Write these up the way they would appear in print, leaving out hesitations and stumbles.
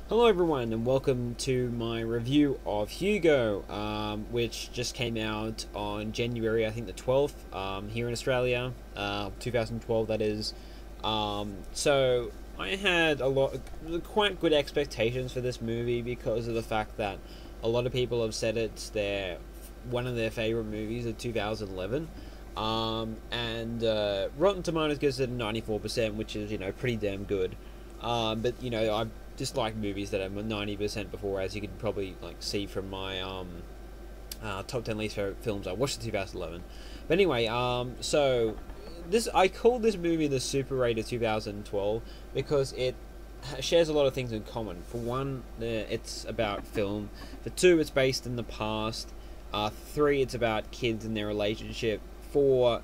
Hello everyone and welcome to my review of Hugo, which just came out on January, I think the 12th, here in Australia, 2012 that is. So I had quite good expectations for this movie because of the fact that a lot of people have said it's one of their favorite movies of 2011. And Rotten Tomatoes gives it a 94%, which is, pretty damn good. But I just like movies that are 90% before, as you could probably see from my top 10 least favorite films I watched in 2011. But anyway, so this I call this movie the Super Rated 2012 because it shares a lot of things in common. For one, it's about film. For two, it's based in the past. Three, it's about kids and their relationship. Four,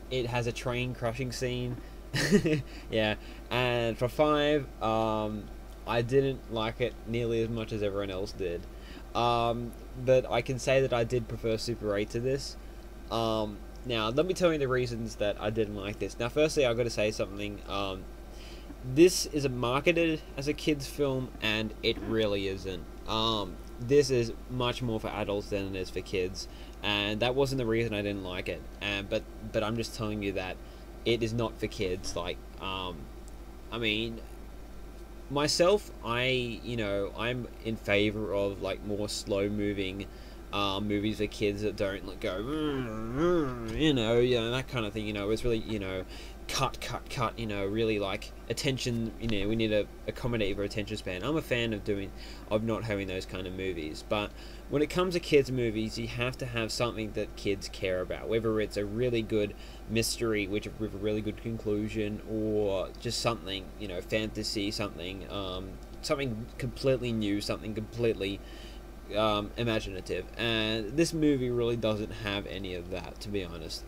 it has a train crushing scene. Yeah, and for five, I didn't like it nearly as much as everyone else did. But I can say that I did prefer Super 8 to this. Now, let me tell you the reasons that I didn't like this. Now, firstly, I've got to say something. This is marketed as a kids' film, and it really isn't. This is much more for adults than it is for kids, and that wasn't the reason I didn't like it. But I'm just telling you that it is not for kids. I mean, myself, I'm in favor of more slow moving movies for kids that don't go that kind of thing. It's really cut, really attention. We need to accommodate for attention span. I'm a fan of not having those kind of movies, but when it comes to kids movies, you have to have something that kids care about, whether it's a really good mystery with a really good conclusion, or just something, fantasy, something completely new, something completely imaginative. And this movie really doesn't have any of that, to be honest.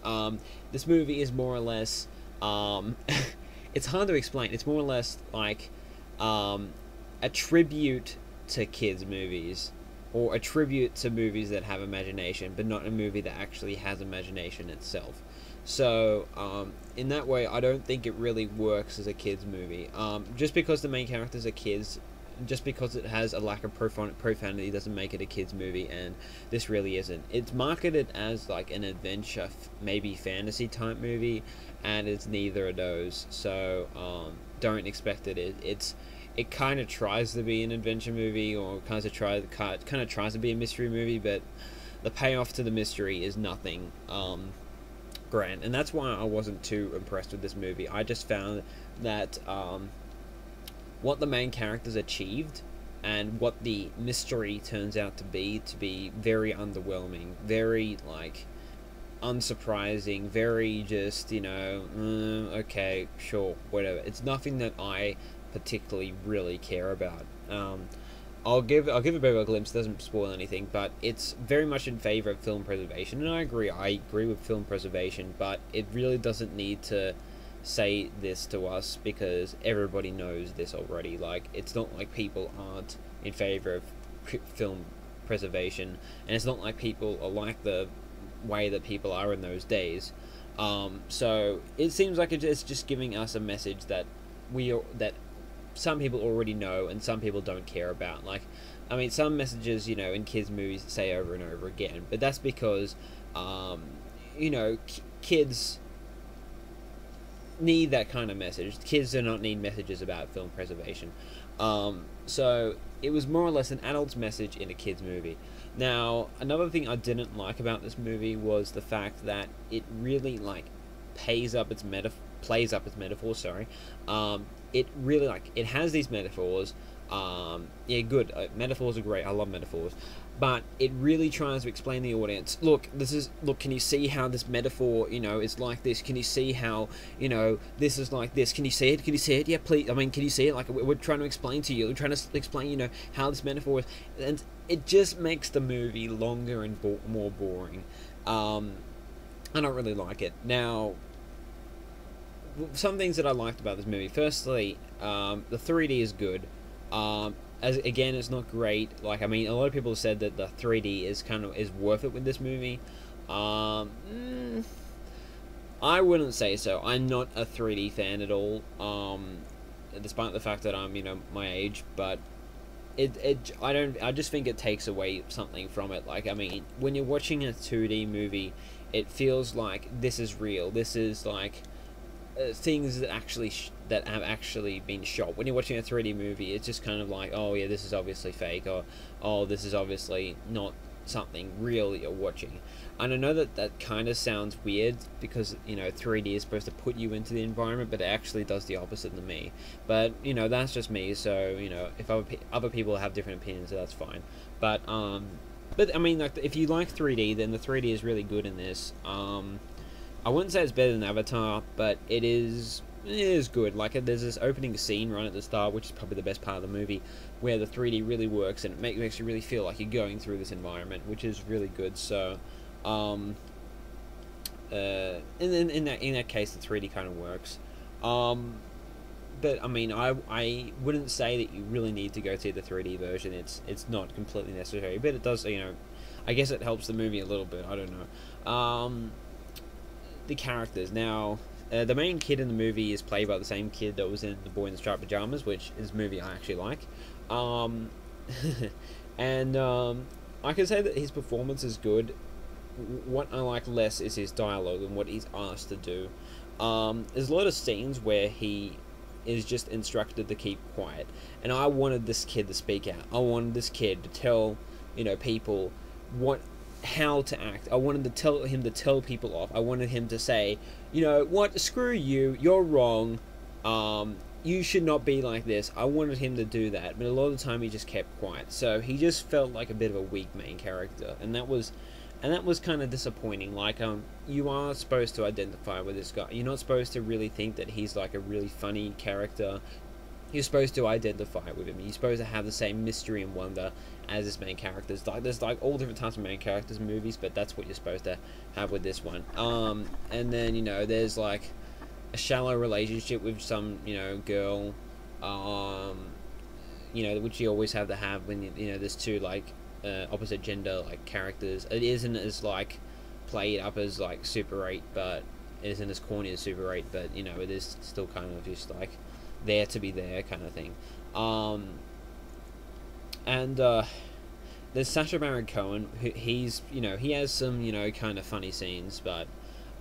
This movie is more or less it's hard to explain. It's more or less like a tribute to kids movies, or a tribute to movies that have imagination, but not a movie that actually has imagination itself. So in that way, I don't think it really works as a kids movie. Just because the main characters are kids, just because it has a lack of profanity, doesn't make it a kids movie, and this really isn't. It's marketed as an adventure, maybe fantasy type movie, and it's neither of those. So don't expect it. It kind of tries to be an adventure movie, or kind of tries to be a mystery movie, but the payoff to the mystery is nothing grand, and that's why I wasn't too impressed with this movie. I just found that what the main characters achieved and what the mystery turns out to be very underwhelming, very unsurprising, very just okay, sure, whatever. It's nothing that I particularly really care about. I'll give a bit of a glimpse. It doesn't spoil anything, but it's very much in favor of film preservation, and I agree with film preservation, but it really doesn't need to say this to us because everybody knows this already. It's not like people aren't in favor of film preservation, and it's not like people are like the way that people are in those days. So it seems like it's just giving us a message that that some people already know and some people don't care about. Some messages, in kids movies say over and over again, but that's because kids need that kind of message. Kids do not need messages about film preservation. So it was more or less an adult's message in a kids movie. Now, another thing I didn't like about this movie was the fact that it really plays up its metaphors. Sorry, it really it has these metaphors. Yeah, good. Metaphors are great. I love metaphors. But it really tries to explain to the audience, look, can you see how this metaphor, is like this? Can you see how, this is like this? Can you see it? Can you see it? Yeah, please. Can you see it? We're trying to explain to you. We're trying to explain, how this metaphor is. And it just makes the movie longer and more boring. I don't really like it. Now, some things that I liked about this movie. Firstly, the 3D is good. As again, it's not great. A lot of people have said that the 3D is worth it with this movie. I wouldn't say so. I'm not a 3D fan at all. despite the fact that I'm my age, but I just think it takes away something from it. Like, I mean, when you're watching a 2D movie, it feels like this is real. This is like things that that have actually been shot. When you're watching a 3D movie, it's just kind of like, oh yeah, this is obviously fake, or oh, this is obviously not something real that you're watching. And I know that that kind of sounds weird because 3D is supposed to put you into the environment, but it actually does the opposite to me. But that's just me. So if other people have different opinions, so that's fine. But I mean, like, if you like 3D, then the 3D is really good in this. I wouldn't say it's better than Avatar, but it is good. Like, there's this opening scene right at the start, which is probably the best part of the movie, where the 3D really works and it makes you really feel like you're going through this environment, which is really good. So, in that case, the 3D kind of works. But I mean, I wouldn't say that you really need to go see the 3D version. It's not completely necessary, but it does. I guess it helps the movie a little bit. I don't know. The characters now. The main kid in the movie is played by the same kid that was in The Boy in the Striped Pajamas, which is a movie I actually like. And I can say that his performance is good. What I like less is his dialogue and what he's asked to do. There's a lot of scenes where he is just instructed to keep quiet, and I wanted this kid to speak out. I wanted this kid to tell people how to act. I wanted him to tell people off. I wanted him to say, what, screw you, you're wrong, you should not be like this. I wanted him to do that, but a lot of the time he just kept quiet. So he just felt like a bit of a weak main character, and that was kind of disappointing. Like, you are supposed to identify with this guy. You're not supposed to really think that he's like a really funny character. You're supposed to identify with him. You're supposed to have the same mystery and wonder as his main characters. Like, there's like all different types of main characters in movies, but that's what you're supposed to have with this one. And then there's like a shallow relationship with some girl, which you always have to have when there's two like opposite gender like characters. It isn't as like played up as like Super 8, but it isn't as corny as Super 8, but it is still kind of just like there to be there kind of thing. And there's Sacha Baron Cohen, who he has some kind of funny scenes, but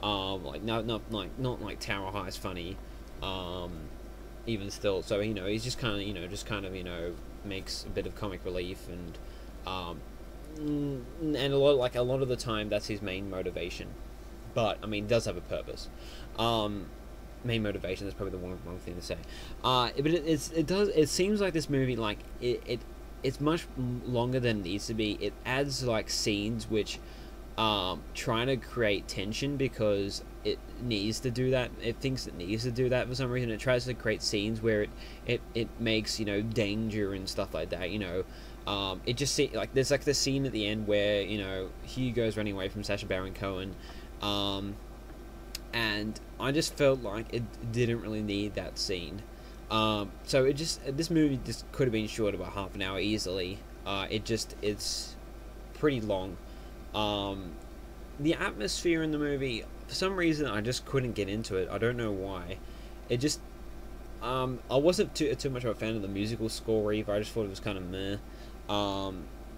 like not like Tower High's funny, even still. So he's just kind of makes a bit of comic relief, and a lot of the time that's his main motivation, but I mean, does have a purpose. Main motivation is probably the wrong thing to say. But it seems like this movie, like it's much longer than it needs to be. It adds like scenes which trying to create tension because it needs to do that. It thinks it needs to do that for some reason. It tries to create scenes where it makes danger and stuff like that. It just like there's like the scene at the end where Hugo's running away from Sacha Baron Cohen, and I just felt like it didn't really need that scene. So this movie just could have been short about half an hour easily. It's pretty long. The atmosphere in the movie, for some reason, I just couldn't get into it. I don't know why. It just I wasn't too much of a fan of the musical score either. I just thought it was kind of meh.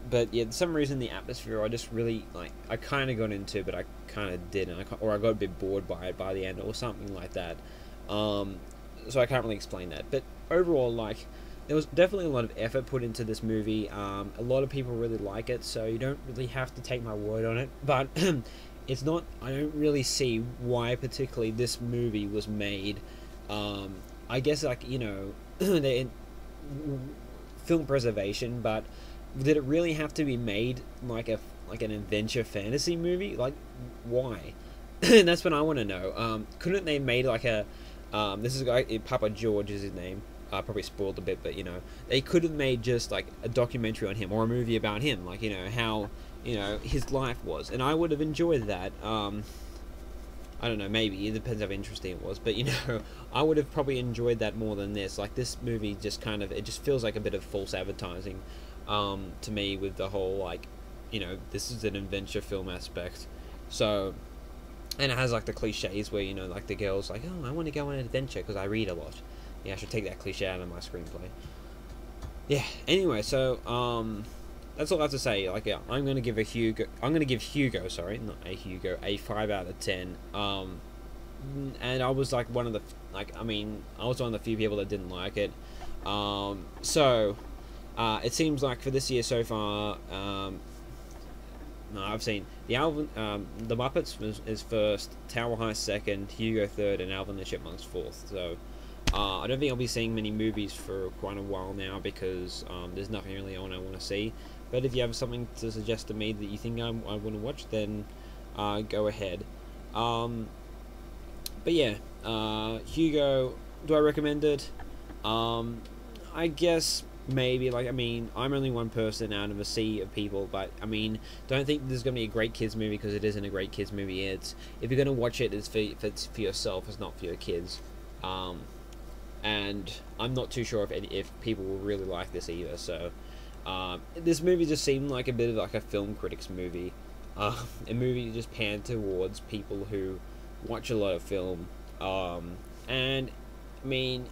But yeah, for some reason the atmosphere I just really I kind of got into, but I kind of didn't, or I got a bit bored by it by the end, or something like that. So I can't really explain that. But overall, there was definitely a lot of effort put into this movie. A lot of people really like it, so you don't really have to take my word on it. But it's not. I don't really see why particularly this movie was made. I guess film preservation, but did it really have to be made like an adventure fantasy movie? Like, why? And that's what I want to know. Couldn't they made like a this is a guy, Papa George is his name. I probably spoiled a bit, but they could have made just like a documentary on him or a movie about him, like how his life was, and I would have enjoyed that. I don't know, maybe it depends how interesting it was, but I would have probably enjoyed that more than this. Like, this movie just it just feels like a bit of false advertising to me, with the whole this is an adventure film aspect. So, and it has like the cliches where like the girl's like, oh, I want to go on an adventure because I read a lot. Yeah, I should take that cliche out of my screenplay. Yeah. Anyway, so that's all I have to say. Like, yeah, I'm gonna give Hugo, sorry, not a Hugo, a 5 out of 10. And I was like one of the I was one of the few people that didn't like it. So it seems like for this year so far, no, I've seen the Alvin, the Muppets is first, Tower High second, Hugo third, and Alvin the Chipmunks fourth. So I don't think I'll be seeing many movies for quite a while now because there's nothing really on I want to see. But if you have something to suggest to me that you think I want to watch, then go ahead. But yeah, Hugo, do I recommend it? I guess maybe, like, I mean, I'm only one person out of a sea of people, but I mean, don't think there's gonna be a great kids movie because it isn't a great kids movie. It's, if you're gonna watch it, it's for yourself, it's not for your kids. And I'm not too sure if people will really like this either. So this movie just seemed like a bit of like a film critics movie, a movie just panned towards people who watch a lot of film. And I mean,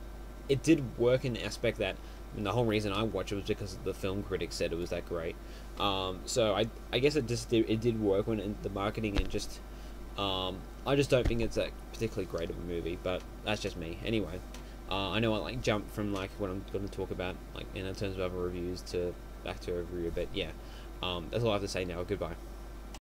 it did work in the aspect that, and the whole reason I watched it was because the film critics said it was that great. So I guess it did work when the marketing, and just I just don't think it's that particularly great of a movie, but that's just me. Anyway, I know I like jumped from like what I'm going to talk about like in terms of other reviews to back to a review, but yeah, that's all I have to say now. Goodbye.